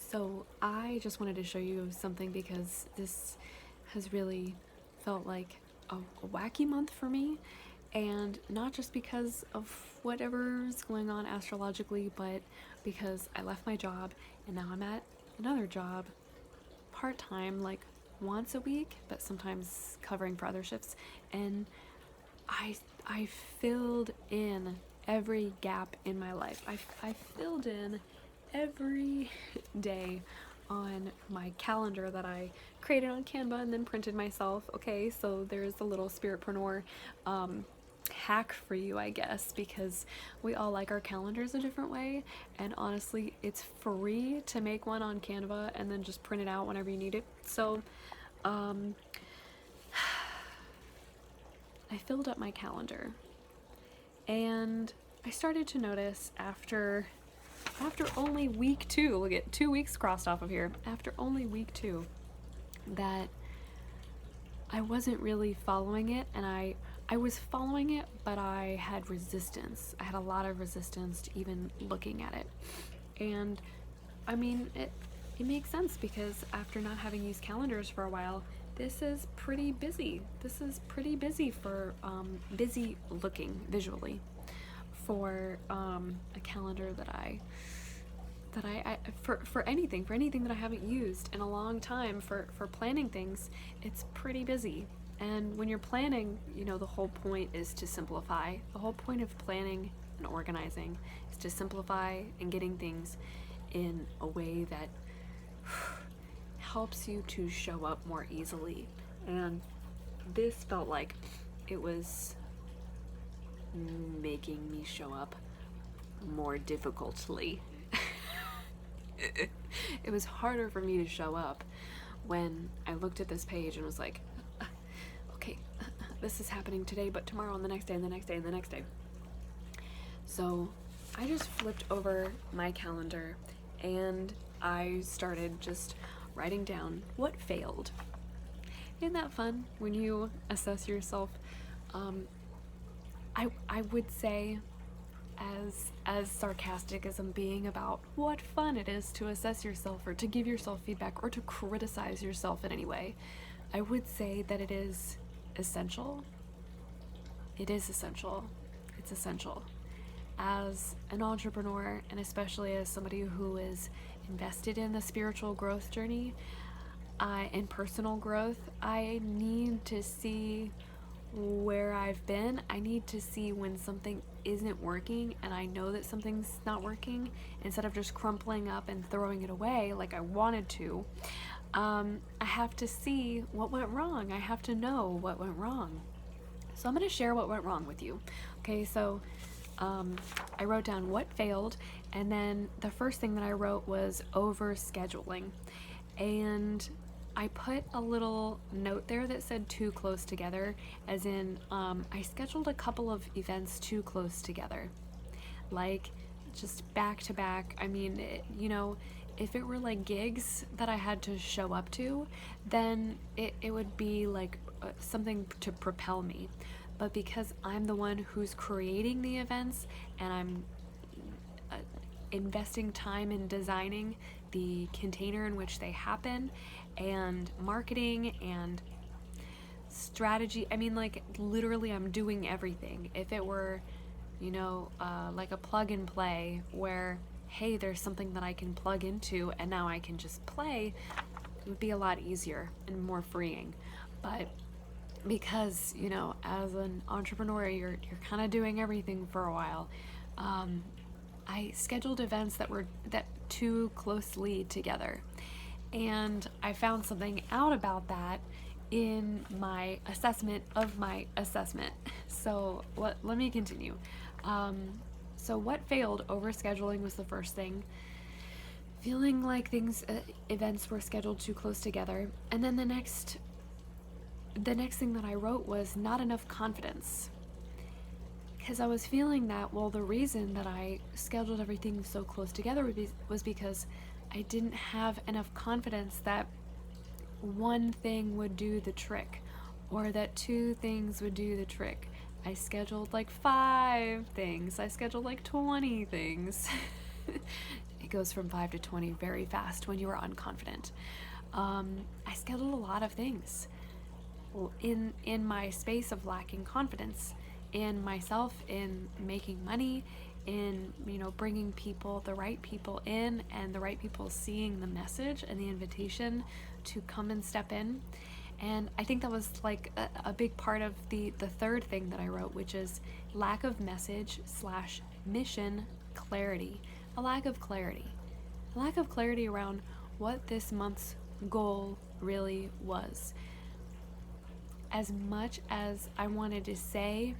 So I just wanted to show you something because this has really felt like a wacky month for me, and not just because of whatever's going on astrologically, but because I left my job and now I'm at another job part-time, like once a week, but sometimes covering for other shifts, and I filled in every gap in my life. I filled in every day on my calendar that I created on Canva and then printed myself. Okay, so there's a little Spiritpreneur hack for you, I guess, because we all like our calendars a different way, and honestly, it's free to make one on Canva and then just print it out whenever you need it. So I filled up my calendar, and I started to notice after only week 2, look at 2 weeks crossed off of here, after only week 2, that I wasn't really following it, and I was following it, but I had resistance. I had a lot of resistance to even looking at it. And I mean, it makes sense, because after not having used calendars for a while, this is pretty busy. This is pretty busy for busy looking visually for a calendar that I for anything that I haven't used in a long time for planning things. It's pretty busy. And when you're planning, you know, the whole point is to simplify. The whole point of planning and organizing is to simplify and getting things in a way that helps you to show up more easily. And this felt like it was making me show up more difficultly. It was harder for me to show up when I looked at this page and was like, okay, this is happening today, but tomorrow and the next day and the next day and the next day. So I just flipped over my calendar and I started just writing down what failed. Isn't that fun when you assess yourself? I would say, as sarcastic as I'm being about what fun it is to assess yourself or to give yourself feedback or to criticize yourself in any way, I would say that it is essential. It is essential. It's essential. As an entrepreneur, and especially as somebody who is invested in the spiritual growth journey and personal growth, I need to see where I've been. I need to see when something isn't working and I know that something's not working, instead of just crumpling up and throwing it away like I wanted to. I have to see what went wrong. I have to know what went wrong. So I'm going to share what went wrong with you. Okay, so I wrote down what failed, and then the first thing that I wrote was overscheduling. And I put a little note there that said too close together, as in I scheduled a couple of events too close together, like just back to back. I mean, you know, if it were like gigs that I had to show up to, then it would be like something to propel me. But because I'm the one who's creating the events and I'm investing time in designing the container in which they happen and marketing and strategy, I mean, like literally I'm doing everything. If it were, you know, like a plug and play where, hey, there's something that I can plug into and now I can just play, it would be a lot easier and more freeing. But because, you know, as an entrepreneur, you're kind of doing everything for a while, I scheduled events that were too closely together, and I found something out about that in my assessment of my assessment. So let me continue. So what failed? Overscheduling was the first thing. Feeling like events were scheduled too close together, and then the next thing that I wrote was not enough confidence. Because I was feeling that, well, the reason that I scheduled everything so close together was because I didn't have enough confidence that one thing would do the trick, or that 2 things would do the trick. I scheduled like 5 things. I scheduled like 20 things. It goes from 5 to 20 very fast when you are unconfident. I scheduled a lot of things in my space of lacking confidence in myself, in making money, in, you know, bringing people, the right people in, and the right people seeing the message and the invitation to come and step in. And I think that was like a big part of the third thing that I wrote, which is lack of message / mission clarity. A lack of clarity around what this month's goal really was. As much as I wanted to say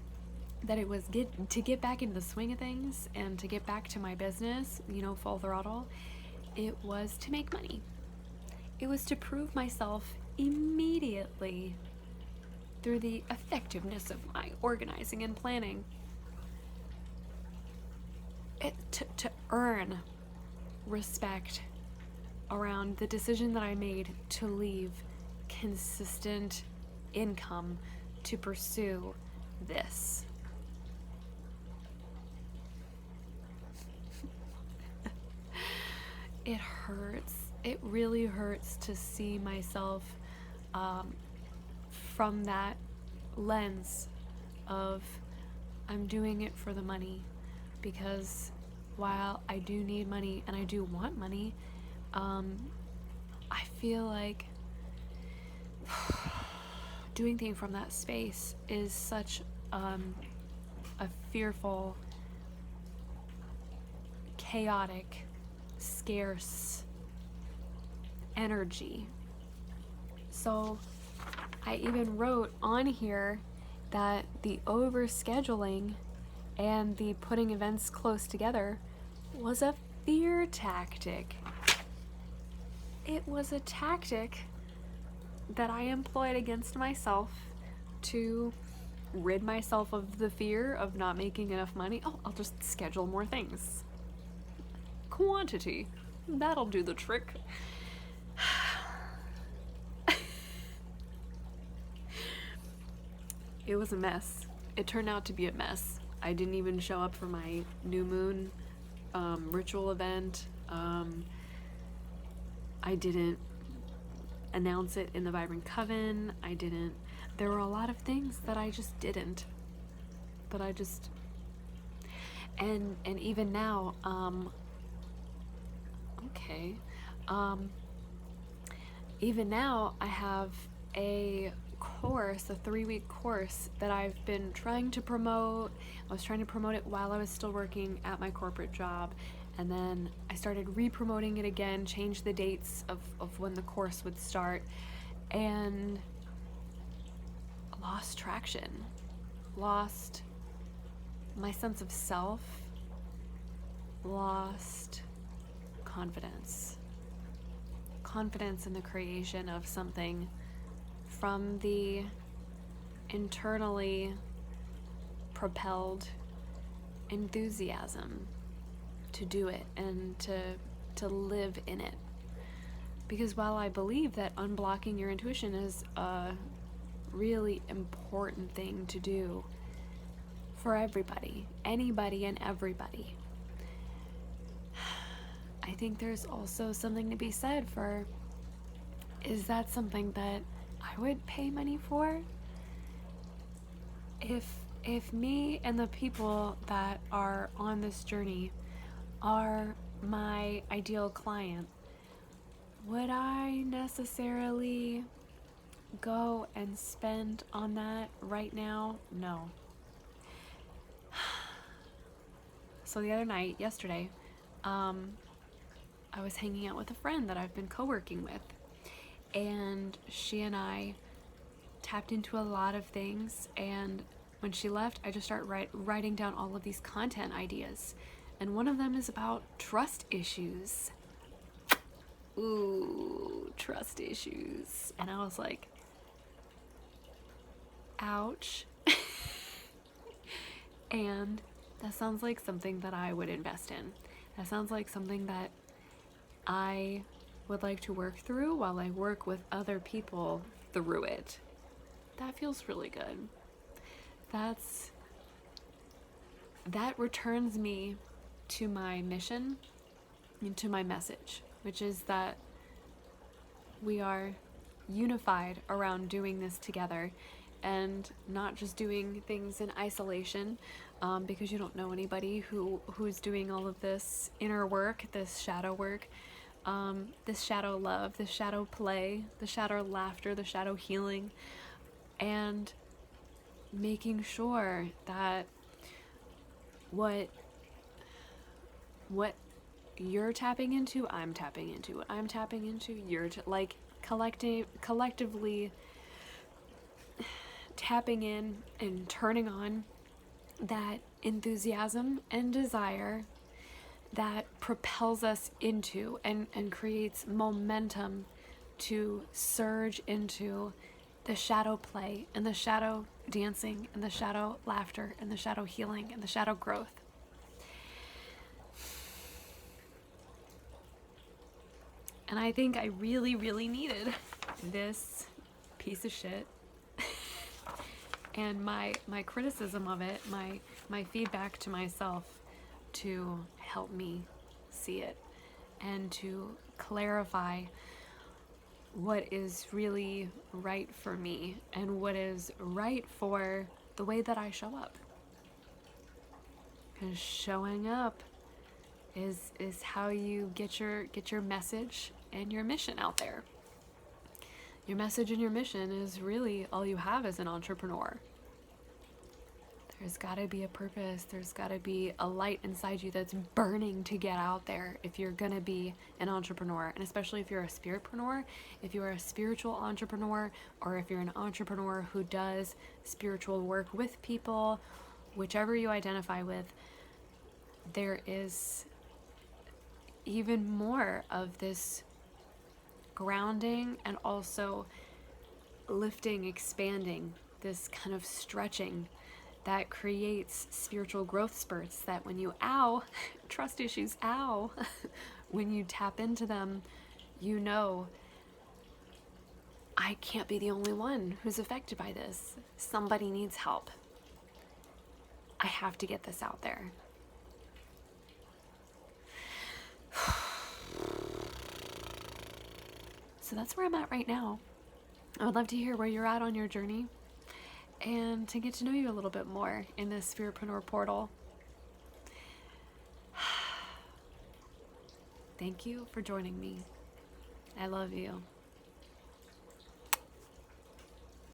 that it was to get back into the swing of things and to get back to my business, you know, full throttle, it was to make money. It was to prove myself immediately through the effectiveness of my organizing and planning. To earn respect around the decision that I made to leave consistent income to pursue this. It hurts. It really hurts to see myself from that lens of I'm doing it for the money, because while I do need money and I do want money, I feel like doing things from that space is such a fearful, chaotic, scarce energy. So I even wrote on here that the overscheduling and the putting events close together was a fear tactic. It was a tactic that I employed against myself to rid myself of the fear of not making enough money. Oh, I'll just schedule more things. Quantity. That'll do the trick. It was a mess. It turned out to be a mess. I didn't even show up for my new moon ritual event. I didn't announce it in the Vibrant Coven. There were a lot of things that I just didn't. And even now, even now I have a course, a 3-week course that I've been trying to promote. I was trying to promote it while I was still working at my corporate job, and then I started re-promoting it again, changed the dates of when the course would start, and lost traction, lost my sense of self, lost confidence in the creation of something from the internally propelled enthusiasm to do it and to live in it. Because while I believe that unblocking your intuition is a really important thing to do for everybody, anybody and everybody, I think there's also something to be said for, is that something that I would pay money for? If me and the people that are on this journey are my ideal client, would I necessarily go and spend on that right now? No. So the other night, yesterday, I was hanging out with a friend that I've been co-working with, and she and I tapped into a lot of things, and when she left, I just started writing down all of these content ideas, and one of them is about trust issues. Ooh, trust issues. And I was like, ouch. And that sounds like something that I would invest in. That sounds like something that I would like to work through while I work with other people through it. That feels really good. That returns me to my mission into my message, which is that we are unified around doing this together and not just doing things in isolation, because you don't know anybody who's doing all of this inner work, this shadow work, this shadow love, this shadow play, the shadow laughter, the shadow healing, and making sure that what you're tapping into, I'm tapping into. What I'm tapping into, you're like collectively tapping in and turning on that enthusiasm and desire that propels us into and creates momentum to surge into the shadow play and the shadow dancing and the shadow laughter and the shadow healing and the shadow growth. And I think I really, really needed this piece of shit and my criticism of it, my feedback to myself, to help me see it and to clarify what is really right for me and what is right for the way that I show up. Because showing up is how you get your message and your mission out there. Your message and your mission is really all you have as an entrepreneur. There's got to be a purpose. There's got to be a light inside you that's burning to get out there if you're going to be an entrepreneur. And especially if you're a spiritpreneur, if you're a spiritual entrepreneur, or if you're an entrepreneur who does spiritual work with people, whichever you identify with, there is even more of this grounding and also lifting, expanding, this kind of stretching that creates spiritual growth spurts that when you, trust issues, when you tap into them, you know, I can't be the only one who's affected by this. Somebody needs help. I have to get this out there. So that's where I'm at right now. I would love to hear where you're at on your journey and to get to know you a little bit more in this Spiritpreneur Portal. Thank you for joining me. I love you.